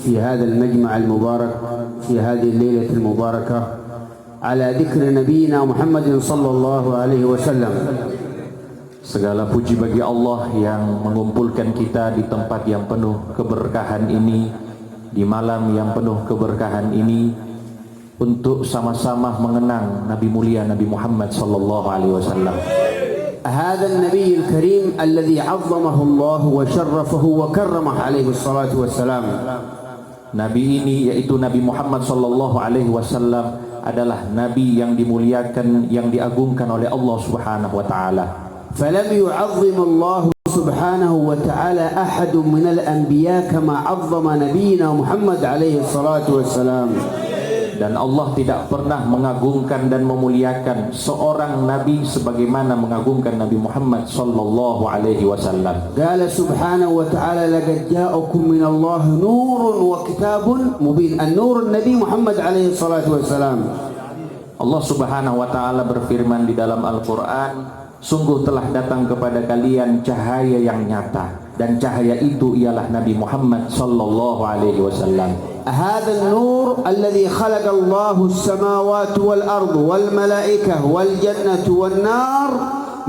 في هذا المجمع المبارك في هذه الليلة المباركة على ذكر نبينا محمد صلى الله عليه وسلم. Segala puji bagi Allah yang mengumpulkan kita di tempat yang penuh keberkahan ini, di malam yang penuh keberkahan ini, untuk sama-sama mengenang Nabi mulia Nabi Muhammad sallallahu alaihi wasallam. هذا النبي الكريم الذي عظمه الله وشرفه وكرمه عليه الصلاة والسلام. Nabi ini yaitu Nabi Muhammad sallallahu alaihi wasallam adalah nabi yang dimuliakan, yang diagungkan oleh Allah Subhanahu wa taala. فلم يعظم الله سبحانه وتعالى أحد من الأنبياء كما عظم نبينا محمد عليه الصلاة والسلام. Dan Allah tidak pernah mengagungkan dan memuliakan seorang nabi sebagaimana mengagungkan Nabi Muhammad sallallahu alaihi wasallam. قال سبحانه وتعالى لقد جاءكم من الله نور وكتاب مبين. النور النبي محمد عليه الصلاة والسلام. Allah Subhanahu wa taala berfirman di dalam Al-Qur'an, sungguh telah datang kepada kalian cahaya yang nyata, dan cahaya itu ialah Nabi Muhammad sallallahu alaihi wasallam. هذا النور الذي خلق الله السماوات والأرض والملائكة والجنة والنار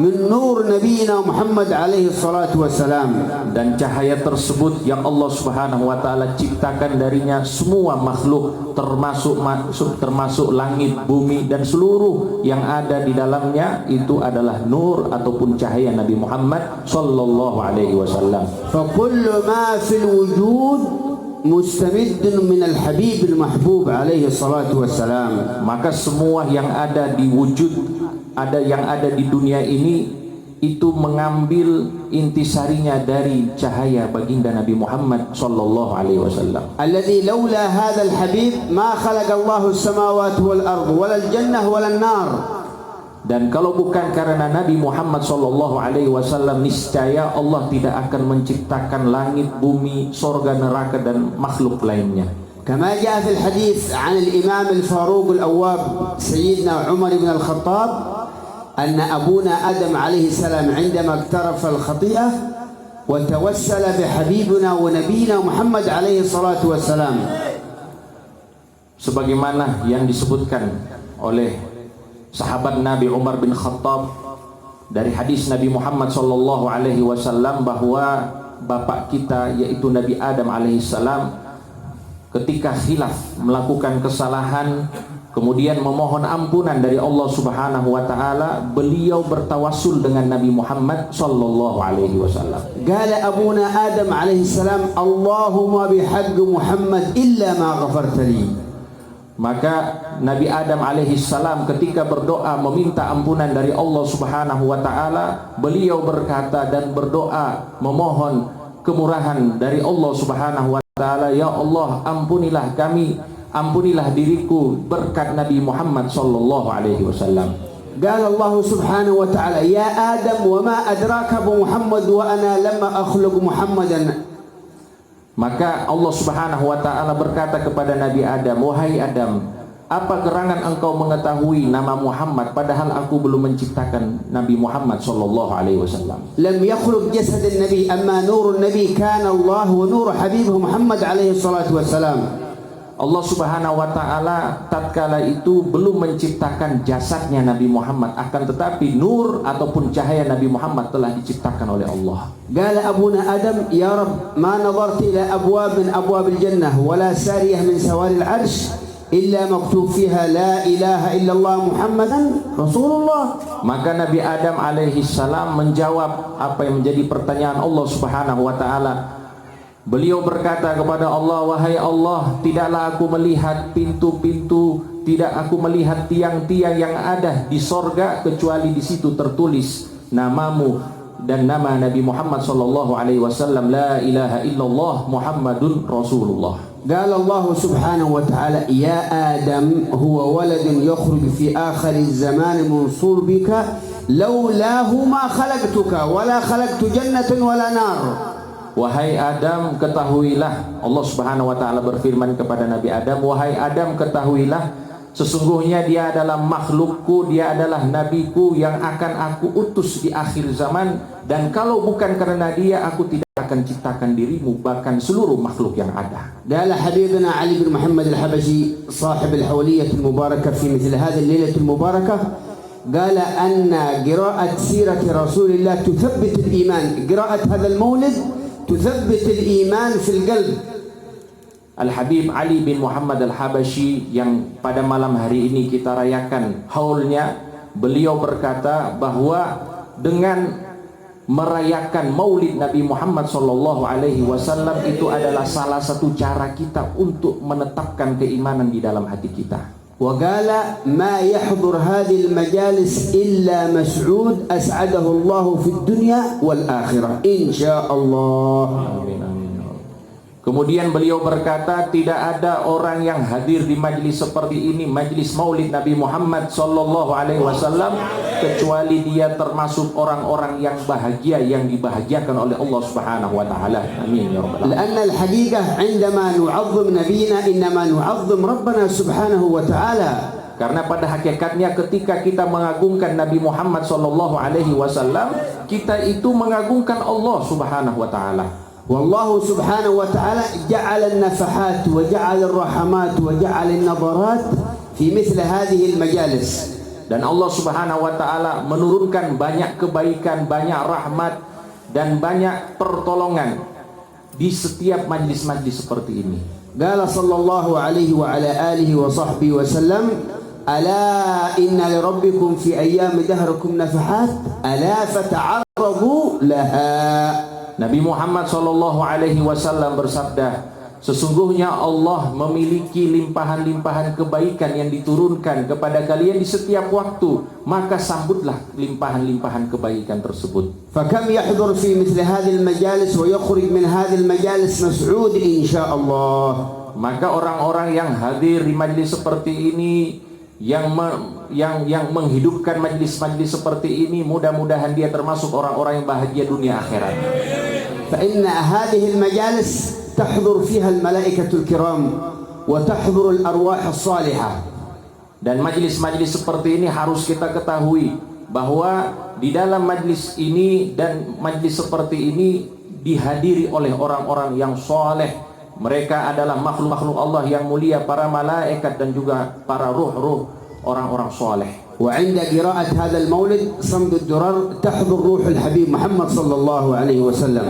من نور نبينا محمد عليه الصلاة والسلام. Dan cahaya tersebut yang Allah Subhanahu wa taala ciptakan darinya semua makhluk, termasuk langit, bumi dan seluruh yang ada di dalamnya, itu adalah nur ataupun cahaya Nabi Muhammad sallallahu alaihi wasallam. فكل ما في الوجود مستمد من الحبيب المحبوب عليه الصلاة والسلام. Maka semua yang ada di wujud, yang ada di dunia ini, itu mengambil intisarinya dari cahaya baginda Nabi Muhammad sallallahu alaihi wasallam. الذي لولا هذا الحبيب ما خلق الله السماوات والأرض ولا الجنة ولا النار. Dan kalau bukan karena Nabi Muhammad sallallahu alaihi wasallam, niscaya Allah tidak akan menciptakan langit, bumi, sorga, neraka dan makhluk lainnya. كما جاء في الحديث عن الإمام الفاروق الأواب سيدنا عمر بن الخطاب أن أبونا آدم عليه السلام عندما اقترف الخطيئة وتوسل بحبيبنا ونبينا محمد عليه الصلاة والسلام. Sebagaimana yang disebutkan oleh sahabat Nabi Umar bin Khattab dari hadis Nabi Muhammad sallallahu alaihi wasallam, bahwa bapak kita yaitu Nabi Adam alaihi salam ketika khilaf, melakukan kesalahan, kemudian memohon ampunan dari Allah Subhanahu wa taala, beliau bertawassul dengan Nabi Muhammad sallallahu alaihi wasallam. Qala abuna Adam alaihi salam, Allahumma bihaqq Muhammad illa ma ghafarta li. Maka Nabi Adam alaihi salam ketika berdoa meminta ampunan dari Allah Subhanahu wa taala, beliau berkata dan berdoa memohon kemurahan dari Allah Subhanahu wa taala, ya Allah, ampunilah kami, ampunilah diriku berkat Nabi Muhammad sallallahu alaihi wasallam. Qala Allah Subhanahu wa taala, ya Adam wa ma adraka bi Muhammad wa ana lamma akhluq Muhammadan. Maka Allah Subhanahu wa taala berkata kepada Nabi Adam, wahai Adam, apa gerangan engkau mengetahui nama Muhammad padahal aku belum menciptakan Nabi Muhammad sallallahu alaihi wasallam. Lam yakhluq jasad an-nabi amma nur an-nabi kana Allah wa nur habibihi Muhammad alaihi salatu wassalam. Allah Subhanahu wa taala tatkala itu belum menciptakan jasadnya Nabi Muhammad, akan tetapi nur ataupun cahaya Nabi Muhammad telah diciptakan oleh Allah. Qala abuna Adam, ya Rabb, ma nadartu ila abwab min abwab al-jannah wala sariyah min sawari al-'arsh illa maktub fiha la ilaha illallah Muhammadan Rasulullah. Maka Nabi Adam alaihi salam menjawab apa yang menjadi pertanyaan Allah Subhanahu wa taala. Beliau berkata kepada Allah, wahai Allah, tidaklah aku melihat pintu-pintu, tidak aku melihat tiang-tiang yang ada di sorga kecuali di situ tertulis namamu dan nama Nabi Muhammad sallallahu alaihi wasallam, la ilaha illallah Muhammadun Rasulullah. قال الله سبحانه وتعالى يا آدم هو ولد يخرج في آخر الزمان من صلبك لولاه ما خلقتك ولا خلقت جنة ولا نار. Wahai Adam, ketahuilah, Allah Subhanahu wa taala berfirman kepada Nabi Adam, wahai Adam, ketahuilah sesungguhnya dia adalah makhlukku, dia adalah nabiku yang akan aku utus di akhir zaman, dan kalau bukan karena dia aku tidak akan ciptakan dirimu bahkan seluruh makhluk yang ada. قال حبيبنا علي بن محمد الحبشي صاحب الحولية المباركة في مثل هذه الليلة المباركة قال أن قراءة سيرة رسول الله تثبت الإيمان، قراءة هذا المولد تثبت الإيمان في القلب. Al-Habib Ali bin Muhammad Al-Habasyi yang pada malam hari ini kita rayakan haulnya, beliau berkata bahwa dengan merayakan maulid Nabi Muhammad SAW itu adalah salah satu cara kita untuk menetapkan keimanan di dalam hati kita. وقال ما يحضر هذه المجالس إلا مسعود أسعده الله في الدنيا والآخرة إن شاء الله. Amin, amin. Kemudian beliau berkata, tidak ada orang yang hadir di majlis seperti ini, majlis maulid Nabi Muhammad SAW, kecuali dia termasuk orang-orang yang bahagia, yang dibahagiakan oleh Allah Subhanahu wa taala. Amin ya rabbal alamin. لأن الحقيقة عندما نعظم نبينا إنما نعظم ربنا سبحانه وتعالى. Karena pada hakikatnya ketika kita mengagungkan Nabi Muhammad SAW, kita itu mengagungkan Allah Subhanahu wa taala. والله سبحانه وتعالى جعل النفحات وجعل الرحمات وجعل النظرات في مثل هذه المجالس. Dan Allah Subhanahu wa taala menurunkan banyak kebaikan, banyak rahmat dan banyak pertolongan di setiap majlis-majlis seperti ini. قال صلى الله عليه وعلى آله وصحبه وسلم ألا إن لربكم في أيام دهركم نفحات ألا فتعرضوا لها. Nabi Muhammad SAW bersabda, sesungguhnya Allah memiliki limpahan-limpahan kebaikan yang diturunkan kepada kalian di setiap waktu, maka sambutlah limpahan-limpahan kebaikan tersebut. فكم يحضر في مثل هذه المجالس ويخرج من هذه المجالس مسعود إن شاء الله. Maka orang-orang yang hadir di majlis seperti ini, yang menghidupkan majlis-majlis seperti ini, mudah-mudahan dia termasuk orang-orang yang bahagia dunia akhirat. فإن هذه المجالس تحضر فيها الملائكة الكرام وتحضر الأرواح الصالحة. Dan majlis-majlis seperti ini harus kita ketahui bahwa di dalam majlis ini dan majlis seperti ini dihadiri oleh orang-orang yang soleh. Mereka adalah makhluk-makhluk Allah yang mulia, para malaikat dan juga para ruh-ruh orang-orang soleh. وعند قراءة هذا المولد صمد الدرر تحضر روح الحبيب محمد صلى الله عليه وسلم.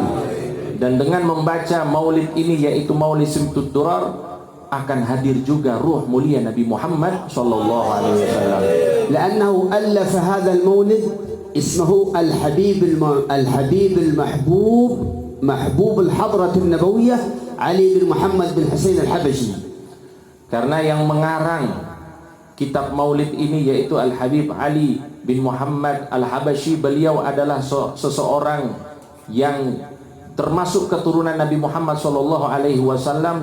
Dan dengan membaca maulid ini, yaitu maulid Simtud Durar, akan hadir juga ruh mulia Nabi Muhammad sallallahu alaihi wasallam. لأنه ألف هذا المولد اسمه الحبيب المحبوب محبوب الحضرة النبوية علي بن محمد بن حسين الحبشي. Karena yang mengarang kitab maulid ini yaitu Al-Habib Ali bin Muhammad Al-Habasyi, beliau adalah seseorang yang termasuk keturunan Nabi Muhammad SAW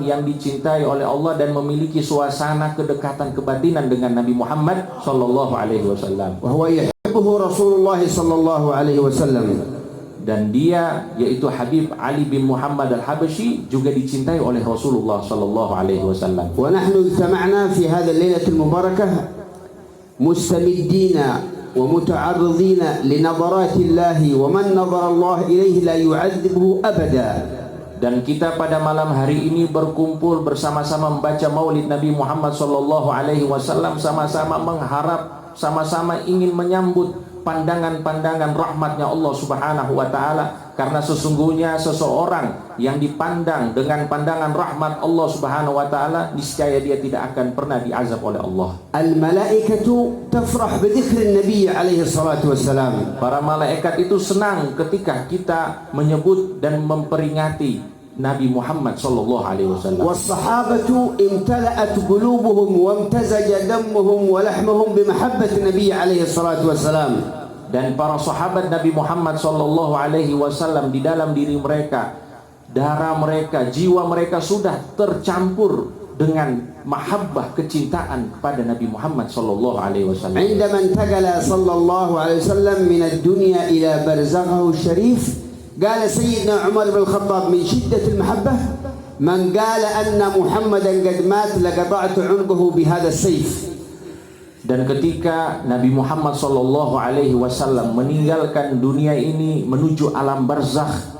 yang dicintai oleh Allah dan memiliki suasana kedekatan kebatinan dengan Nabi Muhammad SAW. وهو يحبه رسول الله صلى الله عليه وسلم. Dan dia yaitu Habib Ali bin Muhammad Al-Habasyi juga dicintai oleh Rasulullah SAW. ونحن اجتمعنا في هذه الليلة المباركة مستمدين ومتعرضين لنظرات الله ومن نظر الله إليه لا يعذبه أبدا. Dan kita pada malam hari ini berkumpul bersama-sama membaca maulid Nabi Muhammad SAW, sama-sama mengharap, sama-sama ingin menyambut pandangan-pandangan rahmatnya Allah Subhanahu wa taala, karena sesungguhnya seseorang yang dipandang dengan pandangan rahmat Allah Subhanahu wa taala, niscaya dia tidak akan pernah diazab oleh Allah. Al-malaikatu tafrah bidzikri Nabi alaihi salatu wassalam. Para malaikat itu senang ketika kita menyebut dan memperingati Nabi Muhammad sallallahu alaihi wasallam. Was-sahabatu imtala'at qulubuhum wa imtazaja damuhum wa lahmuhum bimahabbati Nabi alaihi salatu wassalam. Dan para sahabat Nabi Muhammad sallallahu alaihi wasallam, di dalam diri mereka, darah mereka, jiwa mereka sudah tercampur dengan mahabbah, kecintaan kepada Nabi Muhammad sallallahu alaihi wasallam. عندما انتقل صلى الله عليه وسلم من الدنيا إلى برزخه الشريف قال سيدنا عمر بن الخطاب من شدة المحبة من قال أن محمدا قد مات لقطعت عنقه بهذا السيف. Dan ketika Nabi Muhammad SAW meninggalkan dunia ini menuju alam barzakh,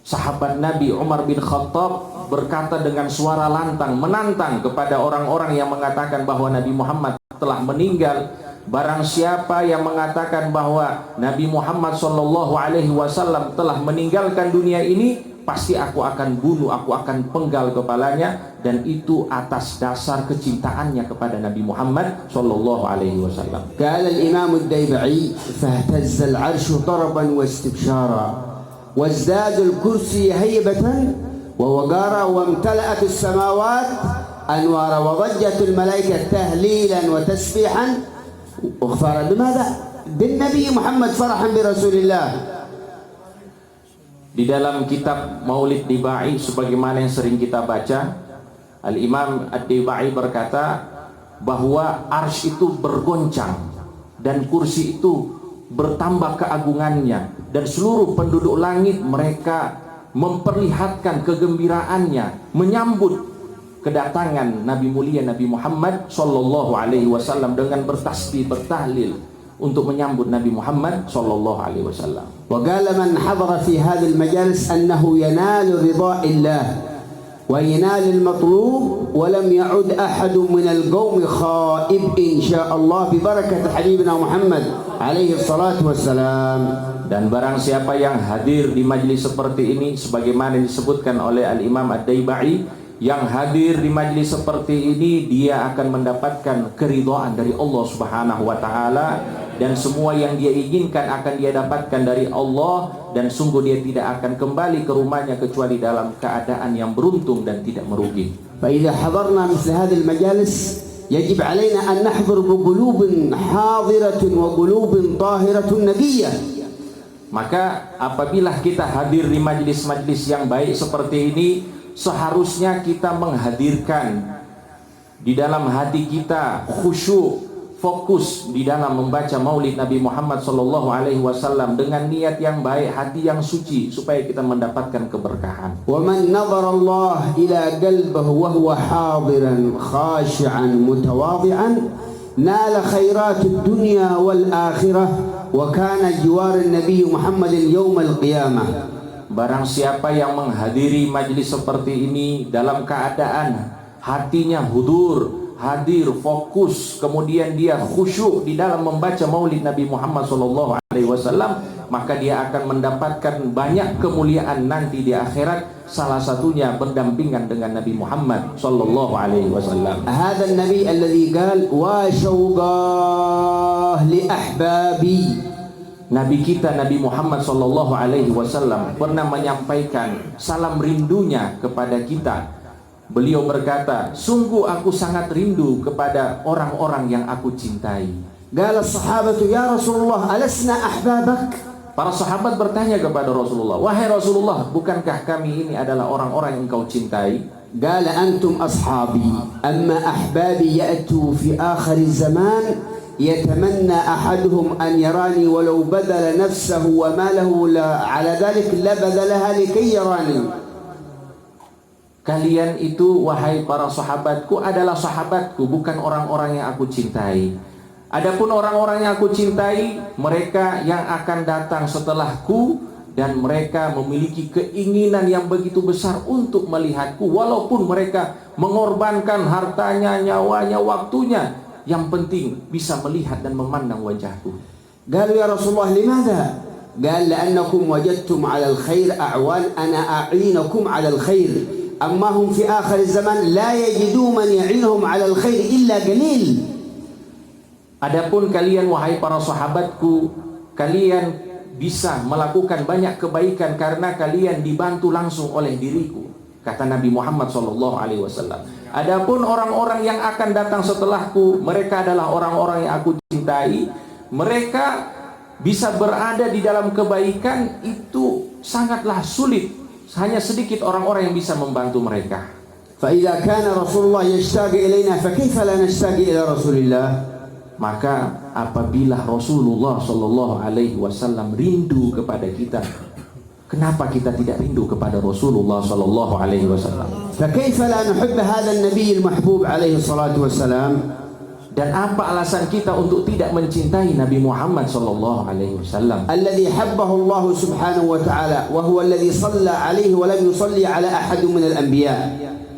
sahabat Nabi Umar bin Khattab berkata dengan suara lantang, menantang kepada orang-orang yang mengatakan bahwa Nabi Muhammad telah meninggal. Barang siapa yang mengatakan bahwa Nabi Muhammad SAW telah meninggalkan dunia ini, pasti aku akan bunuh, aku akan penggal kepalanya, dan itu atas dasar kecintaannya kepada Nabi Muhammad sallallahu alaihi wasallam. قال الإمام الديبعي فاهتز العرش طربا واستبشارا وازداد الكرسي هيبة ووقارا وامتلأت السماوات أنوارا وضجت الملائكة تهليلا وتسبيحا وغفارا. بماذا؟ بالنبي محمد فرحا برسول الله. Di dalam kitab Maulid Dibai sebagaimana yang sering kita baca, Al-Imam Ad-Dibai berkata bahwa arsy itu bergoncang dan kursi itu bertambah keagungannya, dan seluruh penduduk langit mereka memperlihatkan kegembiraannya menyambut kedatangan Nabi mulia Nabi Muhammad sallallahu alaihi wasallam dengan bertasbih, bertahlil untuk menyambut Nabi Muhammad sallallahu alaihi wasallam. وقال من حضر في هذه المجالس أنه ينال رضاء الله وينال المطلوب ولم يعد أحد من القوم خائب إن شاء الله ببركة حبيبنا محمد عليه الصلاة والسلام. Dan barang siapa yang hadir di majlis seperti ini, sebagaimana disebutkan oleh Al-Imam Ad-Dibai, yang hadir di majlis seperti ini dia akan mendapatkan keridhaan dari Allah Subhanahu wa taala, dan semua yang dia inginkan akan dia dapatkan dari Allah, dan sungguh dia tidak akan kembali ke rumahnya kecuali dalam keadaan yang beruntung dan tidak merugi. فإذا حضرنا مثل هذه المجالس يجب علينا أن نحضر بقلوب حاضرة وقلوب طاهرة نقية. Maka apabila kita hadir di majlis-majlis yang baik seperti ini, seharusnya kita menghadirkan di dalam hati kita khusyuk, fokus di dalam membaca Maulid Nabi Muhammad SAW dengan niat yang baik, hati yang suci, supaya kita mendapatkan keberkahan. ومن نظر الله إلى قلبه وهو حاضرا خاشعا متواضعا نال خيرات الدنيا والآخرة وكان جوار النبي محمد يوم القيامة. Barang siapa yang menghadiri majlis seperti ini dalam keadaan hatinya hadir, fokus, kemudian dia khusyuk di dalam membaca Maulid Nabi Muhammad SAW, maka dia akan mendapatkan banyak kemuliaan nanti di akhirat. Salah satunya berdampingan dengan Nabi Muhammad SAW. هذا النبي الذي قال وشوقاه لأحبابي. Nabi kita Nabi Muhammad SAW pernah menyampaikan salam rindunya kepada kita. Beliau berkata, sungguh aku sangat rindu kepada orang-orang yang aku cintai. قال الصحابة يا رسول الله ألسنا أحبابك؟ Para sahabat bertanya kepada Rasulullah, wahai Rasulullah, bukankah kami ini adalah orang-orang yang engkau cintai? قال أنتم أصحابي أما أحبابي يأتوا في آخر الزمان يتمنى أحدهم أن يراني ولو بذل نفسه وماله على ذلك لبذلها لكي يراني. Kalian itu, wahai para sahabatku, adalah sahabatku, bukan orang-orang yang aku cintai. Adapun orang-orang yang aku cintai, mereka yang akan datang setelahku, dan mereka memiliki keinginan yang begitu besar untuk melihatku, walaupun mereka mengorbankan hartanya, nyawanya, waktunya. Yang penting bisa melihat dan memandang wajahku. قالوا يا رسول الله لماذا؟ قال لأنكم وجدتم على الخير أعوان أنا أعينكم على الخير أما هم في آخر الزمان لا يجدوا من يعينهم على الخير إلا قليل. Adapun kalian wahai para sahabatku, kalian bisa melakukan banyak kebaikan karena kalian dibantu langsung oleh diriku, kata Nabi Muhammad SAW. Adapun orang-orang yang akan datang setelahku, mereka adalah orang-orang yang aku cintai. Mereka bisa berada di dalam kebaikan itu sangatlah sulit. Hanya sedikit orang-orang yang bisa membantu mereka. فإذا كان رسول الله يشتاق إلينا فكيف لا نشتاق إلى رسول الله؟ Maka apabila Rasulullah SAW rindu kepada kita, kenapa kita tidak rindu kepada Rasulullah SAW? فكيف لا نحب هذا النبي المحبوب عليه الصلاة والسلام؟ Dan apa alasan kita untuk tidak mencintai Nabi Muhammad sallallahu alaihi wasallam? الذي حبه الله سبحانه وتعالى وهو الذي صلى عليه ولم يصلي على أحد من الأنبياء.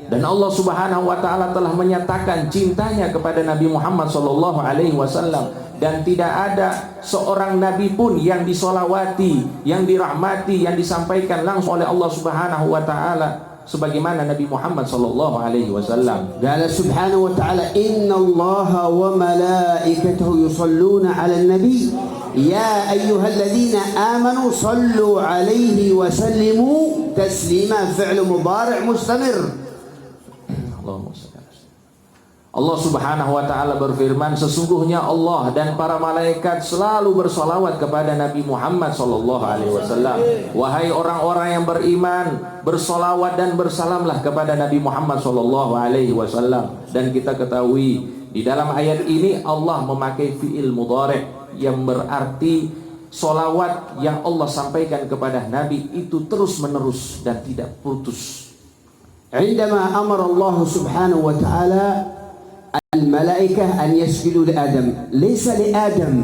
Dan Allah Subhanahu wa taala telah menyatakan cintanya kepada Nabi Muhammad sallallahu alaihi wasallam, dan tidak ada seorang nabi pun yang disolawati, yang dirahmati, yang disampaikan langsung oleh Allah Subhanahu wa taala sebagaimana Nabi Muhammad sallallahu alaihi wasallam. Qala subhanahu wa ta'ala innallaha wa malaikatahu yusalluna 'alan nabi ya ayyuhalladzina amanu sallu 'alaihi wa sallimu taslima. Fi'l mudhari' mustamir. Allah Subhanahu wa taala berfirman, sesungguhnya Allah dan para malaikat selalu bersolawat kepada Nabi Muhammad sallallahu alaihi wasallam. Wahai orang-orang yang beriman, bersolawat dan bersalamlah kepada Nabi Muhammad sallallahu alaihi wasallam. Dan kita ketahui di dalam ayat ini Allah memakai fi'il mudhari' yang berarti solawat yang Allah sampaikan kepada Nabi itu terus menerus dan tidak putus. عندما أمر الله سبحانه وتعالى الملائكة أن يسجدوا لآدم ليس لآدم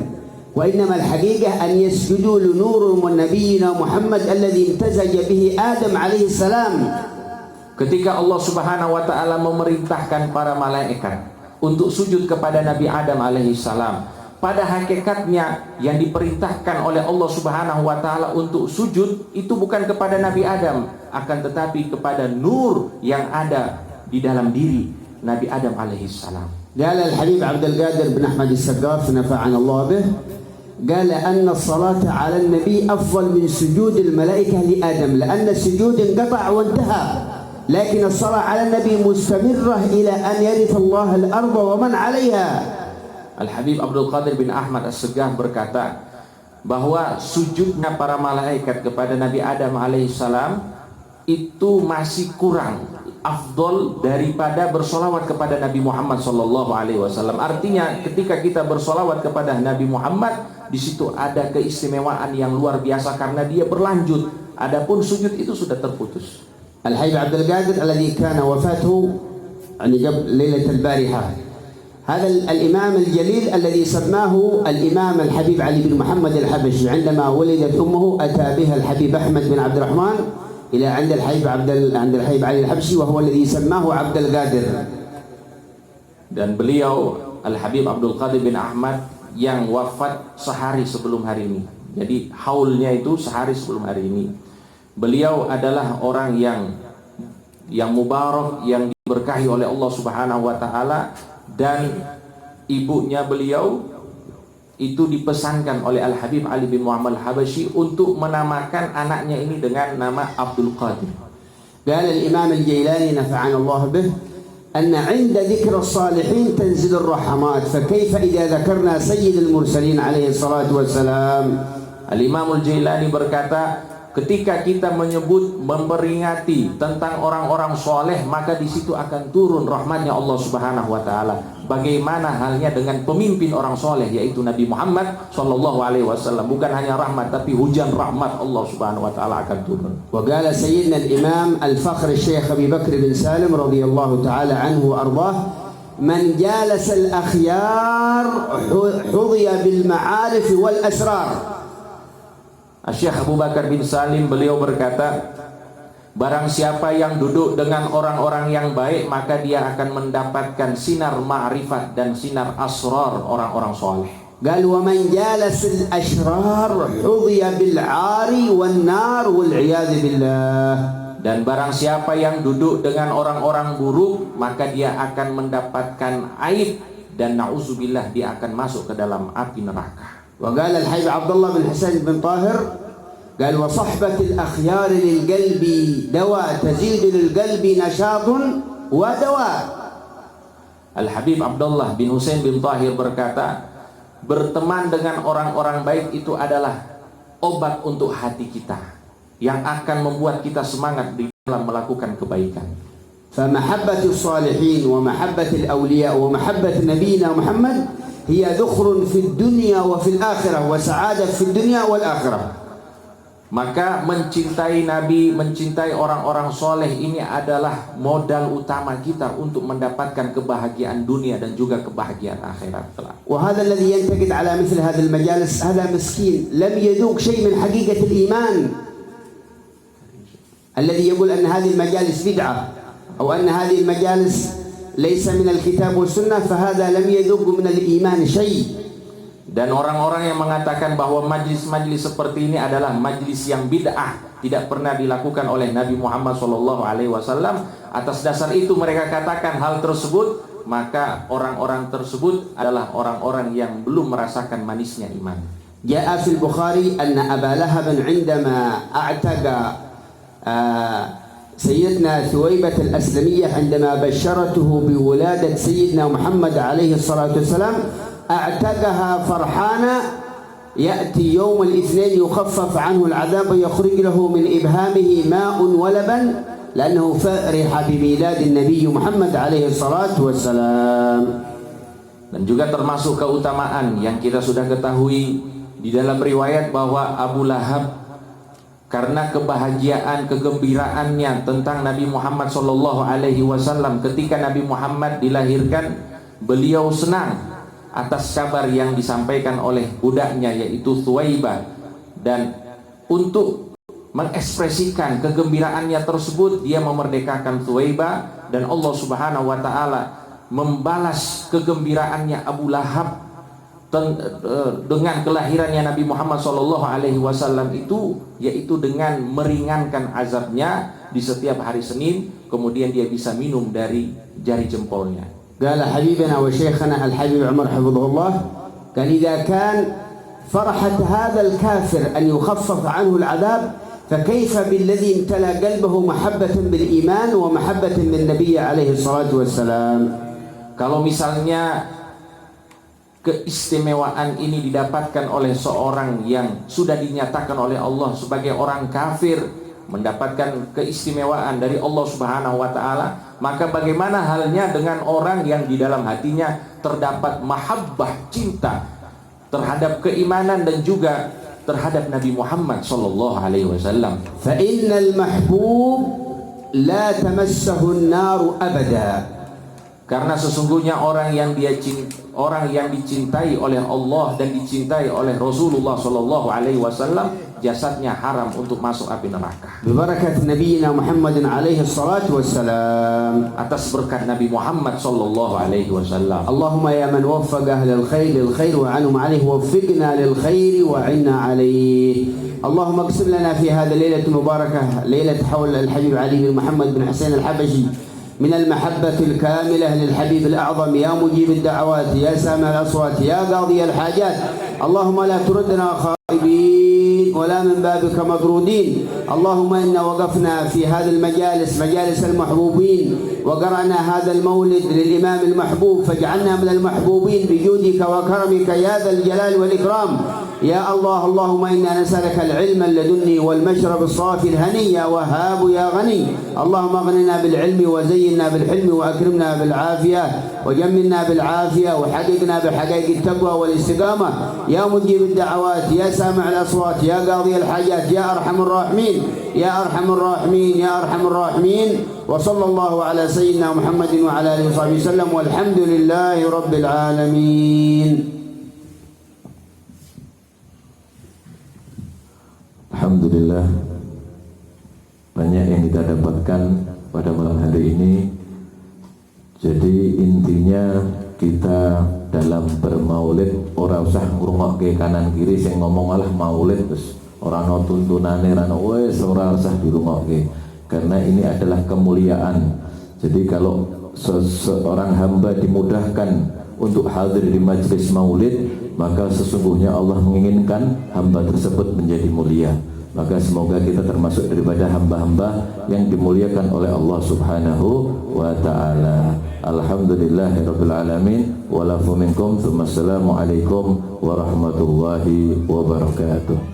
وإنما الحقيقة أن يسجدوا لنور نبينا محمد الذي امتزج به آدم عليه السلام. Ketika Allah Subhanahu wa taala memerintahkan para malaikat untuk sujud kepada Nabi Adam alaihi salam, pada hakikatnya yang diperintahkan oleh Allah Subhanahu wa taala untuk sujud itu bukan kepada Nabi Adam, akan tetapi kepada nur yang ada di dalam diri Nabi Adam alaihi salam. قال الحبيب عبد القادر بن أحمد السقاف نفعنا الله به قال أن الصلاة على النبي أفضل من سجود الملائكة لآدم لأن السجود انقطع وانتهى لكن الصلاة على النبي مستمرة إلى أن يرث الله الأرض ومن عليها. Al-Habib Abdul Qadir bin Ahmad As-Segaf berkata bahwa sujudnya para malaikat kepada Nabi Adam alaihissalam itu masih kurang afdol daripada bersolawat kepada Nabi Muhammad sallallahu alaihi wasallam. Artinya ketika kita bersolawat kepada Nabi Muhammad, di situ ada keistimewaan yang luar biasa karena dia berlanjut. Adapun sujud itu sudah terputus. Al-Habib Abdul Qadir alladhi kana wafatuhu ليلة البارحة. هذا الإمام الجليل الذي سماه الإمام الحبيب علي بن محمد الحبشي عندما ولدت أمه أتى بها الحبيب أحمد بن عبد الرحمن إلى عند الحبيب علي الحبشي وهو الذي سماه عبد القادر. Dan beliau Al-Habib Abdul Qadir bin Ahmad yang wafat sehari sebelum hari ini. Jadi haulnya itu sehari sebelum hari ini. Beliau adalah orang yang mubarak, yang diberkahi oleh Allah Subhanahu wa taala, dan ibunya beliau itu dipesankan oleh Al-Habib Ali bin Muhammad Al-Habasyi untuk menamakan anaknya ini dengan nama Abdul Qadir. قال الإمام الجيلاني نفعنا الله به أن عند ذكر الصالحين تنزل الرحمات فكيف إذا ذكرنا سيد المرسلين عليه الصلاة والسلام. Al-Imam Al-Jailani berkata, ketika kita menyebut, memperingati tentang orang-orang soleh, maka di situ akan turun rahmatnya Allah Subhanahu wa taala. Bagaimana halnya dengan pemimpin orang soleh, yaitu Nabi Muhammad sallallahu alaihi wasallam. Bukan hanya rahmat, tapi hujan rahmat Allah Subhanahu wa taala akan turun. Wa qala sayyidina al-imam al-fakhr Syekh Abi Bakr bin Salim radhiyallahu taala anhu wa ardhah, man jalasa al-akhyar hudhiya bil ma'arif wal asrar. Syekh Abu Bakar bin Salim beliau berkata, barang siapa yang duduk dengan orang-orang yang baik, maka dia akan mendapatkan sinar ma'rifat dan sinar asrar orang-orang soleh. قال ومن جالس الأشرار حظي بالعار والنار والعياذ بالله. Dan barang siapa yang duduk dengan orang-orang buruk, maka dia akan mendapatkan aib dan na'udzubillah dia akan masuk ke dalam api neraka. وقال الحبيب عبد الله بن حسين بن طاهر قال وصحبة الأخيار للقلب دواء تزيد للقلب نشاط ودواء. Al-Habib Abdullah bin Husain bin Tahir berkata, berteman dengan orang-orang baik itu adalah obat untuk hati kita yang akan membuat kita semangat di dalam melakukan kebaikan. فمحبة الصالحين ومحبة الأولياء ومحبة نبينا محمد هي ذخر في الدنيا وفي الآخرة وسعادة في الدنيا والآخرة. Maka mencintai Nabi, mencintai orang-orang soleh ini adalah modal utama kita untuk mendapatkan kebahagiaan dunia dan juga kebahagiaan akhirat kelak. وهذا الذي ينتقد على مثل هذه المجالس هذا مسكين لم يذوق شيء من حقيقة الإيمان. الذي يقول أن هذه المجالس بدعة أو أن هذه المجالس ليس من الكتاب والسنة فهذا لم يذوق من الإيمان شيء. Dan orang-orang yang mengatakan bahwa majlis-majlis seperti ini adalah majlis yang bid'ah, tidak pernah dilakukan oleh Nabi Muhammad SAW. Atas dasar itu mereka katakan hal tersebut, maka orang-orang tersebut adalah orang-orang yang belum merasakan manisnya iman. جاء في البخاري أن أبا لهب عندما أعتق سيدنا ثويبة الأسلمية عندما بشرته بولادة سيدنا محمد عليه الصلاة والسلام اعتقها فرحانا يأتي يوم الاثنين يخفف عنه العذاب ويخرج له من إبهامه ماء ولبن لأنه فرح بميلاد النبي محمد عليه الصلاة والسلام. Dan juga termasuk keutamaan yang kita sudah ketahui di dalam riwayat bahwa Abu Lahab karena kebahagiaan, kegembiraannya tentang Nabi Muhammad SAW ketika Nabi Muhammad dilahirkan, beliau senang atas kabar yang disampaikan oleh budaknya yaitu Thuwaibah, dan untuk mengekspresikan kegembiraannya tersebut dia memerdekakan Thuwaibah, dan Allah Subhanahu wa taala membalas kegembiraannya Abu Lahab dengan kelahirannya Nabi Muhammad SAW itu, yaitu dengan meringankan azabnya di setiap hari Senin, kemudian dia bisa minum dari jari jempolnya. قال حبيبنا وشيخنا الحبيب عمر حفظه الله قال إذا كان فرحة هذا الكافر أن يخفف عنه العذاب فكيف بالذي امتلأ قلبه محبة بالإيمان ومحبة بالنبي عليه الصلاة والسلام. Kalau misalnya keistimewaan ini didapatkan oleh seorang yang sudah dinyatakan oleh Allah sebagai orang kafir, mendapatkan keistimewaan dari Allah Subhanahu wa taala, maka bagaimana halnya dengan orang yang di dalam hatinya terdapat mahabbah, cinta terhadap keimanan dan juga terhadap Nabi Muhammad sallallahu alaihi wasallam. Fa innal mahbub la tamassahu an-nar abada. Karena sesungguhnya orang yang dicintai oleh Allah dan dicintai oleh Rasulullah sallallahu alaihi wasallam, jasadnya haram untuk masuk api neraka. Bibarakat nabiyina Muhammadin alaihi salatu wassalam, atas berkat Nabi Muhammad sallallahu alaihi wasallam. Allahumma ya man waffaqa ahlal khair lil khair wa anhum alaihi waffiqna lil khair wa inna alaihi. Allahumma aqsim lana fi hadhihi al-lailati mubarakah lailat hawl al-habib Ali bin Muhammad bin Husain al-Habashi من المحبة الكاملة للحبيب الأعظم يا مجيب الدعوات يا سامع الأصوات يا قاضي الحاجات. اللهم لا تردنا خائبين ولا من بابك مطرودين. اللهم إنا وقفنا في هذه المجالس مجالس المحبوبين وقرأنا هذا المولد للإمام المحبوب فاجعلنا من المحبوبين بجودك وكرمك يا ذا الجلال والإكرام. يا الله اللهم إنا نسألك العلم اللدني والمشرب الصافي الهني يا وهاب يا غني. اللهم اغننا بالعلم وزينا بالحلم وأكرمنا بالعافية وجملنا بالعافية وحققنا بحقائق التقوى والاستقامة يا مجيب الدعوات يا سامع الأصوات يا قاضي الحاجات يا أرحم الراحمين يا أرحم الراحمين يا أرحم الراحمين. وصلى الله على سيدنا محمد وعلى آله وصحبه وسلم والحمد لله رب العالمين. Alhamdulillah, banyak yang kita dapatkan pada malam hari ini. Jadi intinya kita dalam bermaulid ora usah ngrungokke kanan kiri sing ngomong malah maulid terus ora ono tuntunane ora wis ora usah dirungokke, karena ini adalah kemuliaan. Jadi kalau seorang hamba dimudahkan untuk hadir di majelis maulid, maka sesungguhnya Allah menginginkan hamba tersebut menjadi mulia. Maka semoga kita termasuk daripada hamba-hamba yang dimuliakan oleh Allah Subhanahu wa ta'ala. Alhamdulillahirabbil alamin. Wa lafu minkum. Assalamualaikum warahmatullahi wabarakatuh.